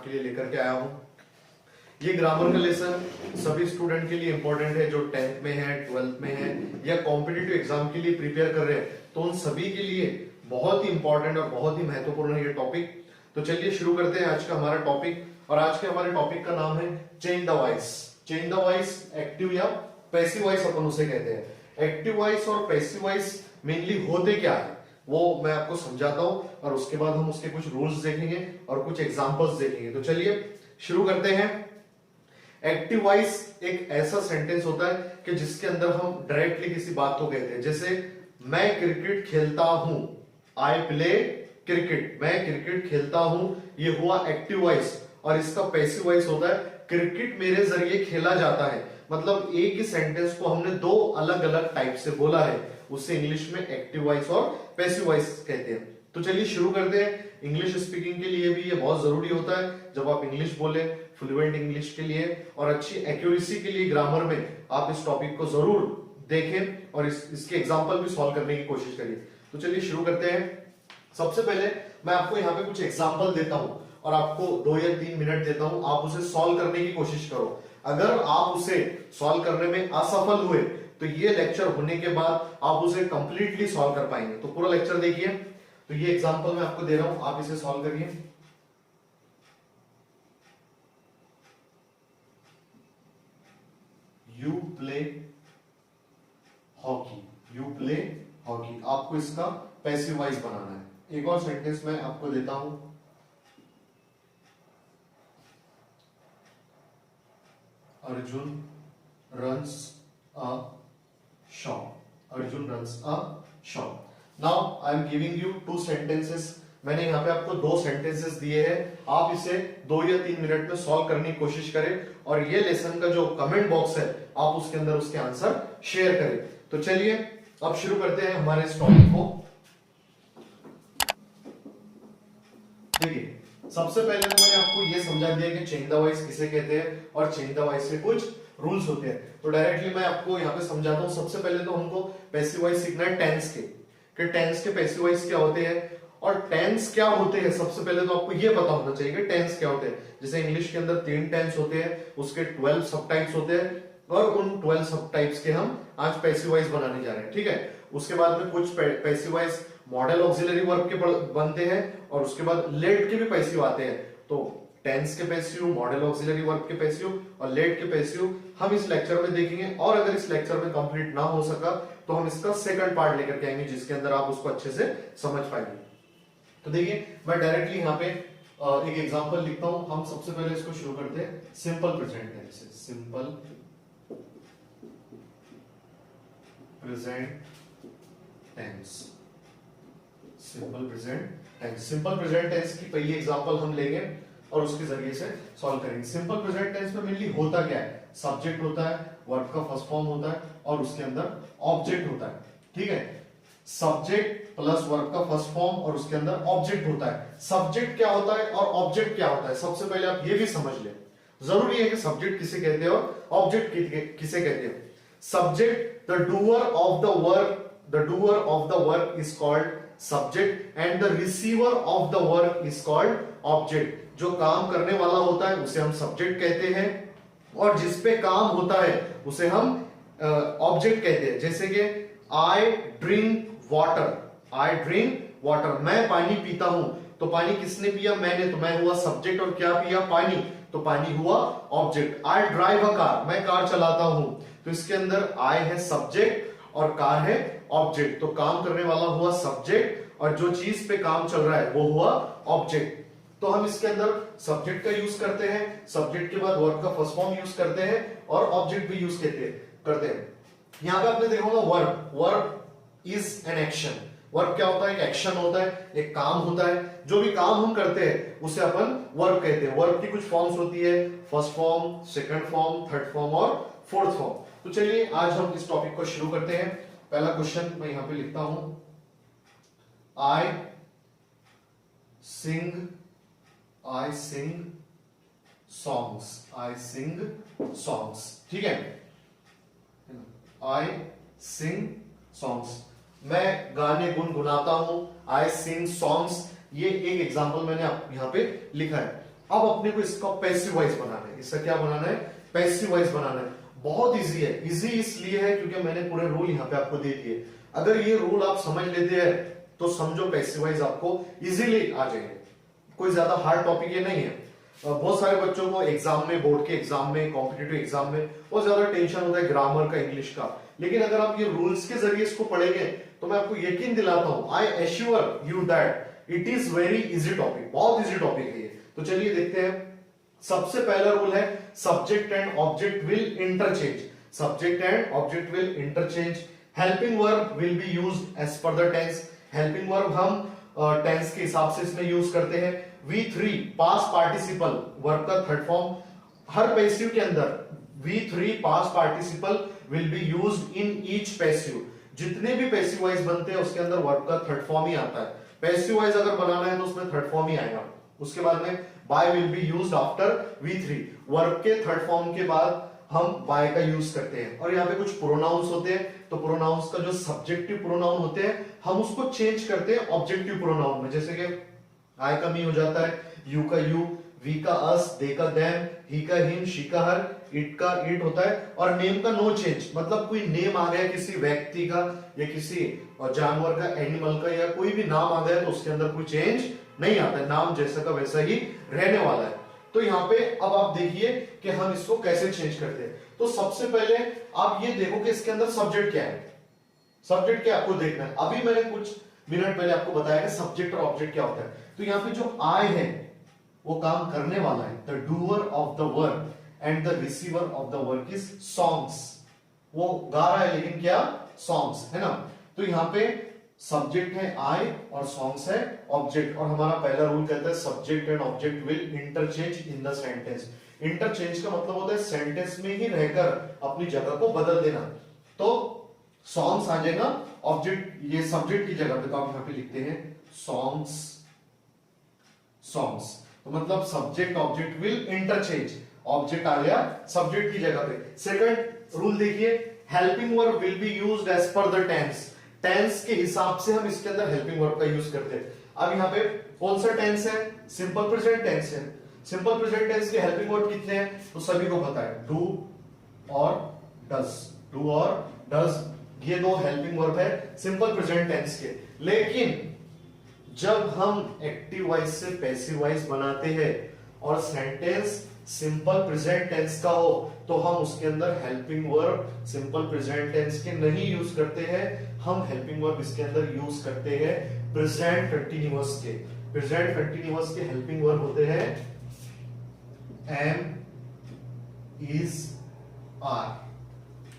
आपके लिए लेकर के आया हूं। ये ग्रामर का लेसन सभी स्टूडेंट के लिए इंपॉर्टेंट है, जो 10th में है, 12th में है या कॉम्पिटिटिव एग्जाम के लिए प्रिपेयर कर रहे हैं, तो उन सभी के लिए बहुत ही इंपॉर्टेंट और बहुत ही महत्वपूर्ण है ये टॉपिक। तो चलिए शुरू करते हैं आज का हमारा टॉपिक। और आज के हमारे टॉपिक का नाम है change the voice. Change the voice active या पैसिव वॉइस अपन उसे कहते हैं। एक्टिव वॉइस और पैसिव वॉइस मेनली होते क्या है वो मैं आपको समझाता हूं, और उसके बाद हम उसके कुछ रूल्स देखेंगे और कुछ एग्जांपल्स देखेंगे। तो चलिए शुरू करते हैं। एक्टिव वॉइस एक ऐसा सेंटेंस होता है कि जिसके अंदर हम डायरेक्टली किसी बात को कहते हैं, जैसे मैं क्रिकेट खेलता हूं, आई प्ले क्रिकेट, मैं क्रिकेट खेलता हूं, ये हुआ एक्टिव वॉइस। और इसका पैसिव वॉइस होता है क्रिकेट मेरे जरिए खेला जाता है। मतलब एक ही सेंटेंस को हमने दो अलग अलग टाइप से बोला है, उसे इंग्लिश में एक्टिव वॉइस और पैसिव वॉइस कहते हैं। तो चलिए शुरू करते हैं। इंग्लिश स्पीकिंग के लिए भी ये बहुत जरूरी होता है, जब आप इंग्लिश बोले फ्लुएंट इंग्लिश के लिए और अच्छी एक्यूरेसी के लिए ग्रामर में आप इस टॉपिक को जरूर देखें और इसके एग्जांपल भी सॉल्व करने की कोशिश करिए। तो चलिए शुरू करते हैं। सबसे पहले मैं आपको यहाँ पे कुछ एग्जांपल देता हूं और आपको 2 या 3 मिनट देता हूं, आप उसे सॉल्व करने की कोशिश करो। अगर आप उसे सॉल्व करने में असफल हुए तो ये लेक्चर होने के बाद आप उसे कंप्लीटली सॉल्व कर पाएंगे। तो पूरा लेक्चर देखिए। तो ये एग्जांपल मैं आपको दे रहा हूं, आप इसे सॉल्व करिए। You play hockey, you play hockey, आपको इसका पैसिव वॉइस बनाना है। एक और सेंटेंस मैं आपको देता हूं, Arjun runs a shop, Arjun runs a shop. Now I am giving you 2 sentences. मैंने यहाँ पे आपको 2 सेंटेंसेस दिए हैं, आप इसे 2 या 3 मिनट में सॉल्व करने की कोशिश करें और ये लेसन का जो कमेंट बॉक्स है आप उसके अंदर उसके आंसर शेयर करें। तो चलिए अब शुरू करते हैं हमारे इस टॉपिक को। देखिए सबसे पहले तो मैंने आपको ये समझा दिया कि चेंज द वॉइस किसे कहते हैं और चेंज द वॉइस के कुछ रूल्स होते हैं। तो डायरेक्टली मैं आपको यहाँ पे समझाता हूँ। सबसे पहले तो हमको पैसिव वॉइस सीखना है टेंस के, कि टेंस के पैसिव वॉइस क्या होते हैं और टेंस क्या होते हैं। सबसे पहले तो आपको ये पता होना चाहिए कि टेंस क्या होते हैं। जैसे इंग्लिश के अंदर 3 टेंस होते हैं, उसके 12 सब टाइप्स होते हैं और उन 12 सब टाइप्स के हम आज पैसिव वॉइस बनाने जा रहे हैं, ठीक है। उसके बाद में कुछ passive voice model auxiliary verb के बनते हैं और उसके बाद लेट के भी पैसिव आते हैं। तो टेंस के पैसिव, मॉडल ऑक्सिलरी वर्ब के पैसिव और लेट के पैसिव हम इस लेक्चर में देखेंगे। और अगर इस लेक्चर में कंप्लीट ना हो सका तो हम इसका सेकंड पार्ट लेकर के आएंगे, जिसके अंदर आप उसको अच्छे से समझ पाएंगे। तो देखिए मैं डायरेक्टली यहाँ पे एक एग्जांपल लिखता हूं। हम सबसे पहले इसको शुरू करते हैं सिंपल प्रेजेंट टेंस से। Simple present tense, simple present tense. Simple present tense की पहली एग्जांपल हम लेंगे और उसके जरिए से सॉल्व करेंगे। सिंपल प्रेजेंट टेंस में मेनली होता क्या है, सब्जेक्ट होता है, वर्ब का फर्स्ट फॉर्म होता है और उसके अंदर ऑब्जेक्ट होता है, ठीक है। सब्जेक्ट प्लस वर्ब का फर्स्ट फॉर्म और उसके अंदर ऑब्जेक्ट होता है। सब्जेक्ट क्या होता है और ऑब्जेक्ट क्या होता है, सबसे पहले आप ये भी समझ लें। जरूरी है कि सब्जेक्ट किसे कहते हैं और ऑब्जेक्ट किसे कहते हैं। Subject, the doer of the work, the doer of the work is called subject and the receiver of the work is called object. जो काम करने वाला होता है उसे हम सब्जेक्ट कहते हैं और जिसपे काम होता है उसे हम ऑब्जेक्ट कहते हैं। जैसे कि I drink water, I drink water, मैं पानी पीता हूं। तो पानी किसने पिया, मैंने, तो मैं हुआ सब्जेक्ट और क्या पिया, पानी, तो पानी हुआ object. I drive a car, मैं कार चलाता हूं। तो इसके अंदर आई है सब्जेक्ट और कार है ऑब्जेक्ट। तो काम करने वाला हुआ सब्जेक्ट और जो चीज पे काम चल रहा है वो हुआ ऑब्जेक्ट। तो हम इसके अंदर सब्जेक्ट का यूज करते हैं, सब्जेक्ट के बाद वर्ब का फर्स्ट फॉर्म यूज करते हैं और ऑब्जेक्ट भी यूज करते हैं। यहां पे आपने देखा होगा verb, verb is an action. Verb क्या होता है, एक एक्शन होता है, एक काम होता है। जो भी काम हम करते हैं उसे अपन वर्ब कहते हैं। वर्ब की कुछ फॉर्म्स होती है, first form, second form, third form और फोर्थ फॉर्म। तो चलिए आज हम इस टॉपिक को शुरू करते हैं। पहला क्वेश्चन मैं यहां पे लिखता हूं, आई सिंग सॉन्ग्स, आई सिंग सॉन्ग्स, ठीक है। आई सिंग सॉन्ग्स, मैं गाने गुनगुनाता हूं। आई सिंग सॉन्ग्स, ये एक एग्जांपल मैंने यहां पे लिखा है। अब अपने को इसका पैसिव वॉइस बनाना है। इसका क्या बनाना है? पैसिव वॉइस बनाना है। बहुत इजी है। इजी इसलिए है क्योंकि मैंने पूरे रूल यहाँ पे आपको दे दिए। अगर ये रूल आप समझ लेते हैं तो समझो पैसिव वॉइस आपको इजीली आ जाएंगे। कोई ज्यादा हार्ड टॉपिक ये नहीं है। बहुत सारे बच्चों को एग्जाम में, बोर्ड के एग्जाम में, कॉम्पिटिटिव एग्जाम में बहुत ज्यादा टेंशन होता है ग्रामर का, इंग्लिश का। लेकिन अगर आप ये रूल्स के जरिए इसको पढ़ेंगे तो मैं आपको यकीन दिलाता हूं, I assure you that it is very easy topic. बहुत इजी टॉपिक है ये। तो चलिए देखते हैं। सबसे पहला रूल है subject and object will interchange. Subject and object will interchange. Helping verb will be used as per the tense. Helping verb हम टेंस के हिसाब से इसमें यूज करते हैं। V3 पास्ट पार्टिसिपल वर्ब का थर्ड फॉर्म। हर पैसिव के अंदर V3 past participle will be used in each passive. जितने भी पैसिव वॉइस बनते हैं उसके अंदर वर्ब का थर्ड फॉर्म ही आता है। पैसिव वॉइस अगर बनाना है तो उसमें थर्ड फॉर्म ही आएगा। उसके बाद में by will be used after V3। Verb के थर्ड फॉर्म के बाद हम बाय का यूज करते हैं। और यहाँ पे कुछ प्रोनाउंस होते हैं, तो प्रोनाउंस का जो सब्जेक्टिव प्रोनाउन होते हैं हम उसको चेंज करते हैं ऑब्जेक्टिव प्रोनाउन में। जैसे कि आई का मी हो जाता है, यू का यू, वी का अस, दे का देम, ही का हिम, शी का हर, इट का इट होता है। और नेम का नो चेंज, मतलब कोई नेम आ गया किसी व्यक्ति का या किसी जानवर का, एनिमल का, या कोई भी नाम आ गया तो उसके अंदर कोई चेंज नहीं आता है। नाम जैसा का वैसा ही रहने वाला है। तो यहाँ पे अब आप देखिए कि हम इसको कैसे चेंज करते हैं। तो सबसे पहले आप ये देखो कि इसके अंदर सब्जेक्ट क्या है। सब्जेक्ट क्या आपको देखना है। अभी मैंने कुछ मिनट पहले आपको बताया कि सब्जेक्ट और ऑब्जेक्ट क्या होता है। तो यहाँ पे जो आई है वो काम करने वाला है, the doer of the work, and the receiver of the work is songs. वो गा रहा है लेकिन क्या? सॉन्ग्स, है ना। तो यहाँ पे सब्जेक्ट है आई और सॉन्ग्स है ऑब्जेक्ट। और हमारा पहला रूल कहता है subject and object will interchange in the sentence. Interchange का मतलब होता है सेंटेंस में ही रहकर अपनी जगह को बदल देना। तो सॉन्ग्स आ जाएगा ऑब्जेक्ट, ये सब्जेक्ट की जगह पे, तो आप यहाँ पे लिखते हैं सॉन्ग्स। सॉन्ग्स तो मतलब subject object will interchange. Object आ गया सब्जेक्ट की जगह पे। सेकंड रूल देखिए, helping verb will be used as per the tense. Tense के हिसाब से हम इसके अंदर हेल्पिंग वर्ब का यूज करते हैं। अब यहाँ पे कौन सा टेंस है? सिंपल प्रेजेंट टेंस है। सिंपल प्रेजेंट टेंस के हेल्पिंग वर्ब कितने हैं तो सभी को पता है, डू और डज। डू और डज ये दो हेल्पिंग वर्ब है सिंपल प्रेजेंट टेंस के। लेकिन जब हम एक्टिव वॉइस से पैसिव वॉइस बनाते हैं और सेंटेंस सिंपल प्रेजेंट टेंस का हो तो हम उसके अंदर helping verb simple present tense के नहीं यूज करते हैं। हम हेल्पिंग वर्ब इसके अंदर यूज करते हैं प्रेजेंट कंटीन्यूअस के। प्रेजेंट कंटीन्यूअस के हेल्पिंग वर्ब होते हैं am, is, are.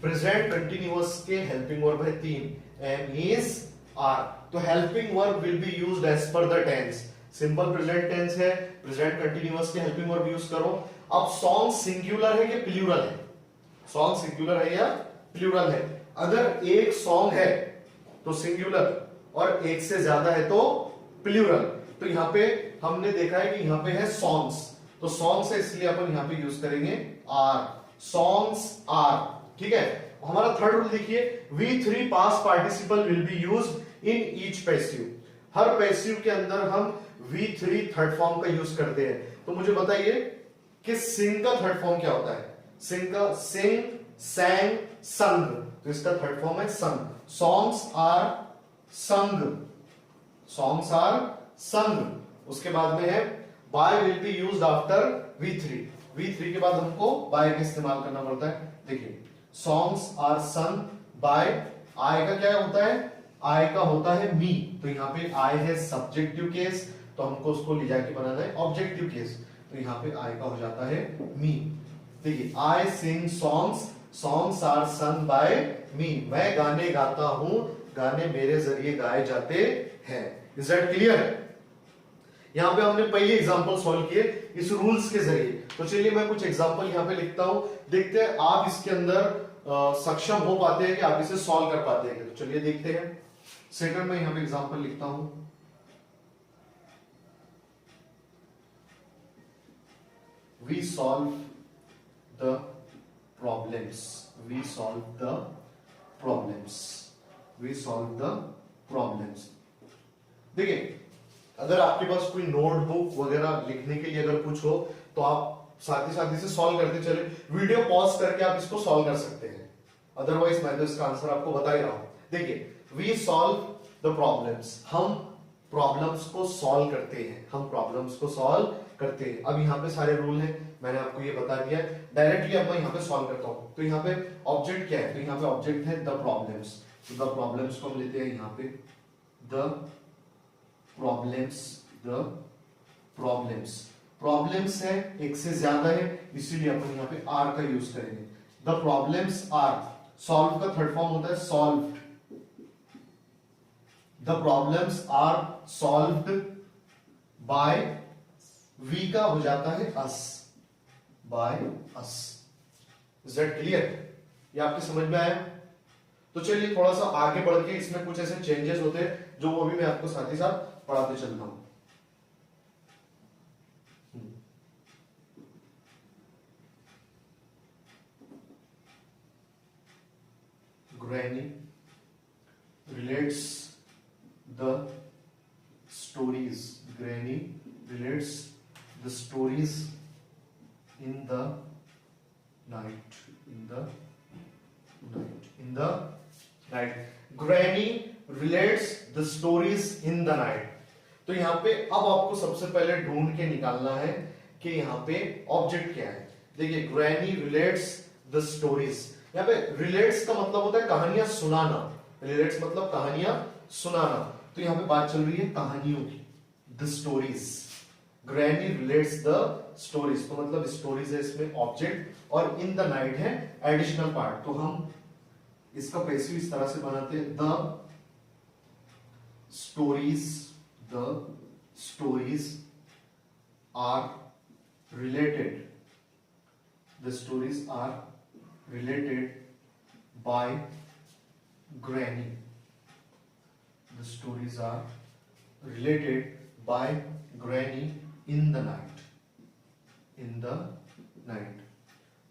Present continuous के हेल्पिंग वर्ब है तीन, एम, इज, आर। तो helping verb will be used as per the tense. Simple present tense है, प्रेजेंट कंटीन्यूअस के हेल्पिंग वर्ब यूज करो। अब सॉन्ग सिंगुलर है कि प्लूरल है? सॉन्ग सिंगुलर है या प्लूरल है? अगर एक सॉन्ग है तो सिंगुलर और एक से ज्यादा है तो प्लूरल। तो यहाँ पे हमने देखा है कि यहाँ पे है सॉन्ग्स, तो सॉन्ग्स है इसलिए अपन यहाँ पे यूज करेंगे आर। सॉन्ग्स आर, ठीक है। हमारा थर्ड रूल देखिए, V3 past participle will be used in each passive. Her passive के अंदर हम V3 थर्ड फॉर्म का यूज करते हैं। तो मुझे बताइए कि सिंग का थर्ड फॉर्म क्या होता है? सिंग का सिंग, सैंग, संग, तो इसका थर्ड फॉर्म है sung. Songs are sung, songs are sung. उसके बाद में है by will be used after V3। V3 के बाद हमको बाय का इस्तेमाल करना पड़ता है। देखिए सॉन्ग्स आर संग बाय, आई का क्या होता है? आई का होता है मी, तो यहाँ पे आई है सब्जेक्टिव केस, तो हमको उसको ले जाके बनाना है ऑब्जेक्टिव केस। तो यहाँ पे आई का हो जाता है मी। देखिए I sing songs, songs are sung by me. मैं गाने गाता हूं, गाने मेरे जरिए गाए जाते हैं। Is that clear? यहाँ पे हमने पहले एग्जांपल सॉल्व किए इस रूल्स के जरिए। तो चलिए मैं कुछ एग्जांपल यहाँ पे लिखता हूं, देखते हैं आप इसके अंदर सक्षम हो पाते हैं कि आप इसे सॉल्व कर पाते हैं। तो चलिए देखते हैं। सेकंड में यहाँ पे एग्जांपल लिखता हूं, we solve the problems, we solve the problems, we solve the problems. देखिए अगर आपके पास कोई नोटबुक वगैरह लिखने के लिए अगर कुछ हो तो आप साथ ही इसे सॉल्व करते चले, वीडियो पॉज करके आप इसको सॉल्व कर सकते हैं, अदरवाइज मैं तो इसका आंसर आपको बता ही रहा हूं। देखिए, वी सॉल्व द प्रॉब्लम्स, हम प्रॉब्लम्स को सॉल्व करते हैं, हम प्रॉब्लम्स को सॉल्व करते हैं। अब यहाँ पे सारे रूल हैं, मैंने आपको ये बता दिया। डायरेक्टली अब मैं यहाँ पे सॉल्व करता हूँ, तो यहाँ पे ऑब्जेक्ट क्या है, तो यहाँ पे ऑब्जेक्ट है द प्रॉब्लम्स, तो द प्रॉब्लम्स को हम लेते हैं यहाँ पे the problems, the problems, problems है एक से ज्यादा है इसीलिए अपन यहाँ पे आर का यूज करेंगे। द प्रॉब्लम्स आर, सॉल्व का थर्ड फॉर्म होता है solved, the problems are solved by, we का हो जाता है us, by us. Is that clear? ये आपकी समझ में आया? तो चलिए थोड़ा सा आगे बढ़ के इसमें कुछ ऐसे चेंजेस होते हैं जो वो भी मैं आपको साथ ही साथ पढ़ाते चलता हूं। Granny relates the stories. Granny relates the stories in the night. In the night. In the night. Granny relates the stories in the night. तो यहां पे अब आपको सबसे पहले ढूंढ के निकालना है कि यहां पे ऑब्जेक्ट क्या है। देखिए, Granny relates the stories, यहाँ पे रिलेट्स का मतलब होता है कहानियां सुनाना, रिलेट्स मतलब कहानियां सुनाना, तो यहाँ पे बात चल रही है कहानियों की, the stories. Granny relates the stories, तो मतलब स्टोरीज है इसमें ऑब्जेक्ट, और इन द नाइट है एडिशनल पार्ट, तो हम इसका पैसिव इस तरह से बनाते हैं the stories are related, the stories are related by Granny. The stories are related by Granny in the night. In the night.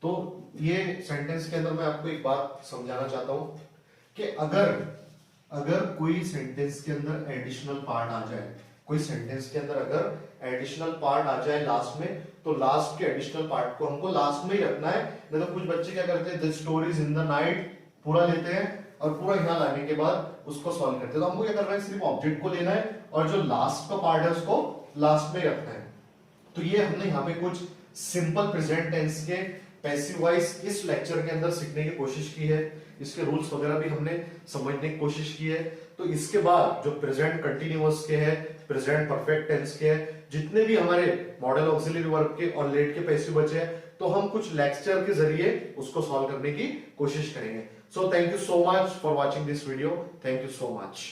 तो ये सेंटेंस के अंदर मैं आपको एक बात समझाना चाहता हूं कि अगर कोई सेंटेंस के अंदर एडिशनल पार्ट आ जाए, कोई सेंटेंस के अंदर अगर एडिशनल पार्ट आ जाए लास्ट में, तो लास्ट के एडिशनल पार्ट को हमको लास्ट में ही रखना है। नहीं तो कुछ बच्चे क्या करते हैं, the stories in the night पूरा लेते हैं और पूरा यहां लाने के बाद उसको सॉल्व करते हैं। तो हमको क्या करना है, सिर्फ ऑब्जेक्ट को लेना है और जो लास्ट का पार्ट है उसको लास्ट में रखना है। तो ये हमने यहाँ पे कुछ सिंपल प्रेजेंट टेंस के पैसिव वॉइस इस लेक्चर के अंदर सीखने की कोशिश की है, इसके रूल्स वगैरह भी हमने समझने की कोशिश की है। तो इसके बाद जो प्रेजेंट कंटिन्यूअस के है, प्रेजेंट परफेक्ट टेंस के है, जितने भी हमारे मॉडल ऑक्सिलरी वर्ब के और लेट के पैसिव बचे हैं, तो हम कुछ लेक्चर के जरिए उसको सॉल्व करने की कोशिश करेंगे। So thank you so much for watching this video, thank you so much.